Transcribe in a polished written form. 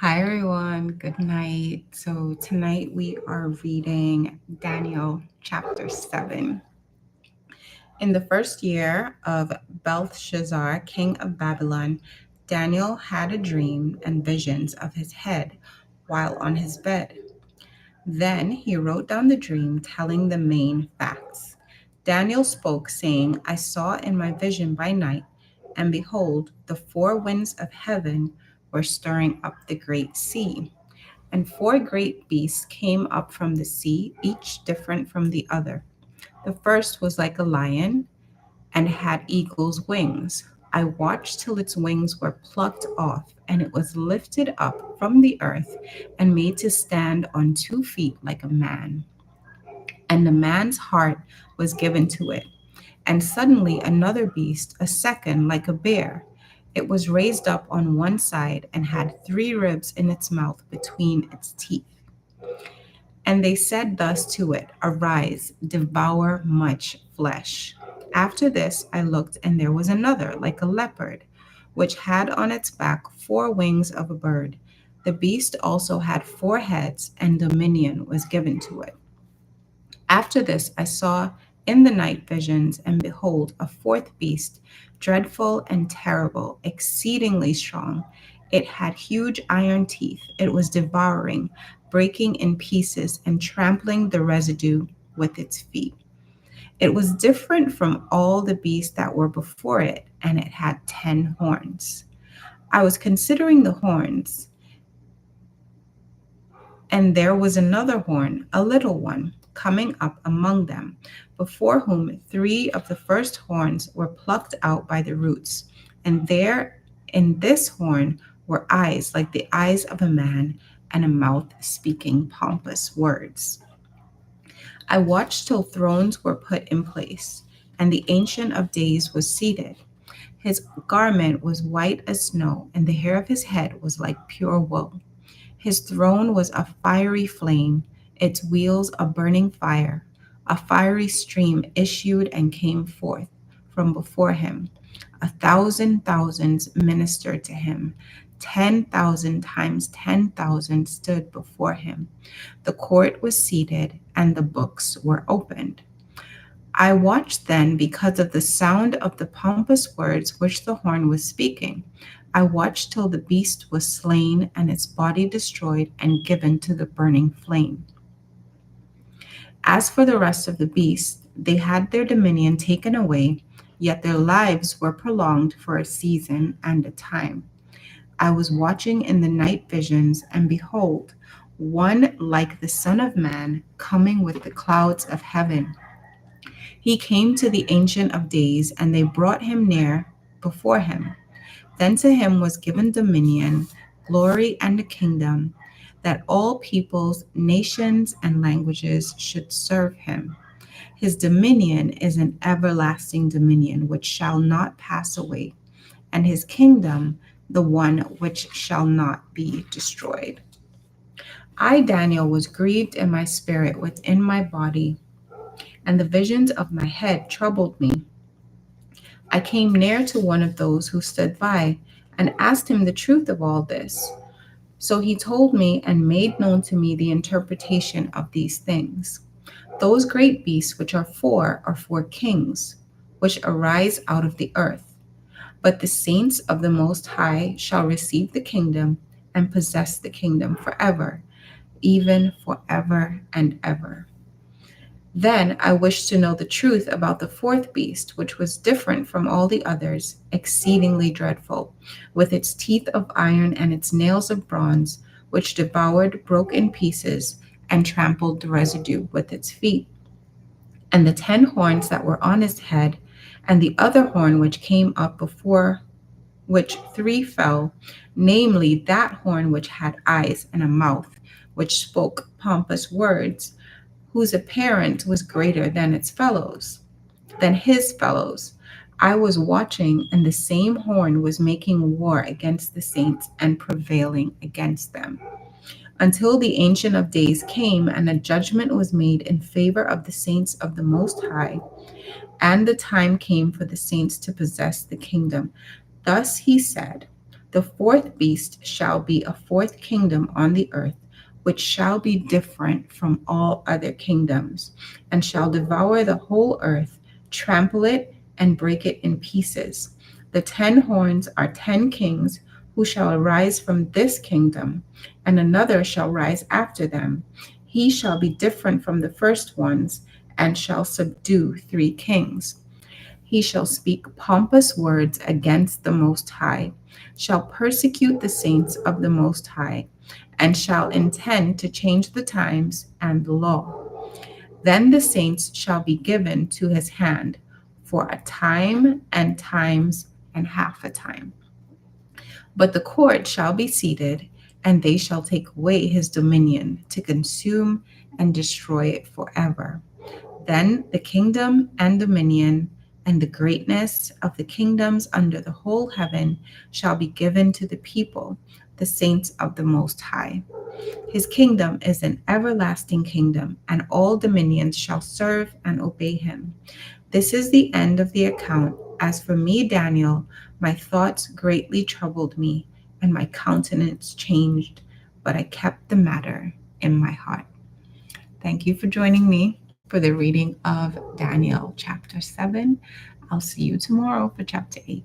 Hi everyone, good night. So tonight we are reading Daniel chapter 7. In the first year of Belshazzar, king of Babylon, Daniel had a dream and visions of his head while on his bed. Then he wrote down the dream, telling the main facts. Daniel spoke, saying, I saw in my vision by night, and behold, the four winds of heaven were stirring up the great sea. And four great beasts came up from the sea, each different from the other. The first was like a lion and had eagle's wings. I watched till its wings were plucked off, and it was lifted up from the earth and made to stand on 2 feet like a man. And the man's heart was given to it. And suddenly another beast, a second like a bear. It was raised up on one side and had 3 ribs in its mouth between its teeth. And they said thus to it, Arise, devour much flesh. After this I looked, and there was another, like a leopard, which had on its back 4 wings of a bird. The beast also had 4 heads, and dominion was given to it. After this I saw in the night visions, and behold, a fourth beast, dreadful and terrible, exceedingly strong. It had huge iron teeth. It was devouring, breaking in pieces, and trampling the residue with its feet. It was different from all the beasts that were before it, and it had 10 horns. I was considering the horns, and there was another horn, a little one, coming up among them, before whom 3 of the first horns were plucked out by the roots. And there in this horn were eyes like the eyes of a man, and a mouth speaking pompous words. I watched till thrones were put in place, and the Ancient of Days was seated. His garment was white as snow, and the hair of his head was like pure wool. His throne was a fiery flame, its wheels a burning fire. A fiery stream issued and came forth from before him. 1,000 thousands ministered to him. 10,000 times 10,000 stood before him. The court was seated, and the books were opened. I watched then because of the sound of the pompous words which the horn was speaking. I watched till the beast was slain, and its body destroyed and given to the burning flame. As for the rest of the beasts, they had their dominion taken away, yet their lives were prolonged for a season and a time. I was watching in the night visions, and behold, one like the Son of Man coming with the clouds of heaven. He came to the Ancient of Days, and they brought him near before him. Then to him was given dominion, glory, and a kingdom, that all peoples, nations, and languages should serve him. His dominion is an everlasting dominion which shall not pass away, and his kingdom the one which shall not be destroyed. I, Daniel, was grieved in my spirit within my body, and the visions of my head troubled me. I came near to one of those who stood by and asked him the truth of all this. So he told me and made known to me the interpretation of these things. Those great beasts which are 4 kings, which arise out of the earth. But the saints of the Most High shall receive the kingdom and possess the kingdom forever, even forever and ever. Then I wished to know the truth about the fourth beast, which was different from all the others, exceedingly dreadful, with its teeth of iron and its nails of bronze, which devoured, broke in pieces, and trampled the residue with its feet. And the 10 horns that were on his head, and the other horn which came up before which 3 fell, namely that horn which had eyes and a mouth, which spoke pompous words, whose appearance was greater than his fellows. I was watching, and the same horn was making war against the saints and prevailing against them, until the Ancient of Days came, and a judgment was made in favor of the saints of the Most High, and the time came for the saints to possess the kingdom. Thus he said, The fourth beast shall be a fourth kingdom on the earth, which shall be different from all other kingdoms, and shall devour the whole earth, trample it, and break it in pieces. The 10 horns are 10 kings who shall arise from this kingdom, and another shall rise after them. He shall be different from the first ones, and shall subdue 3 kings. He shall speak pompous words against the Most High, shall persecute the saints of the Most High, and shall intend to change the times and the law. Then the saints shall be given to his hand for a time and times and half a time. But the court shall be seated, and they shall take away his dominion to consume and destroy it forever. Then the kingdom and dominion and the greatness of the kingdoms under the whole heaven shall be given to the people, the saints of the Most High. His kingdom is an everlasting kingdom, and all dominions shall serve and obey him. This is the end of the account. As for me, Daniel, my thoughts greatly troubled me, and my countenance changed, but I kept the matter in my heart. Thank you for joining me for the reading of Daniel chapter 7. I'll see you tomorrow for chapter 8.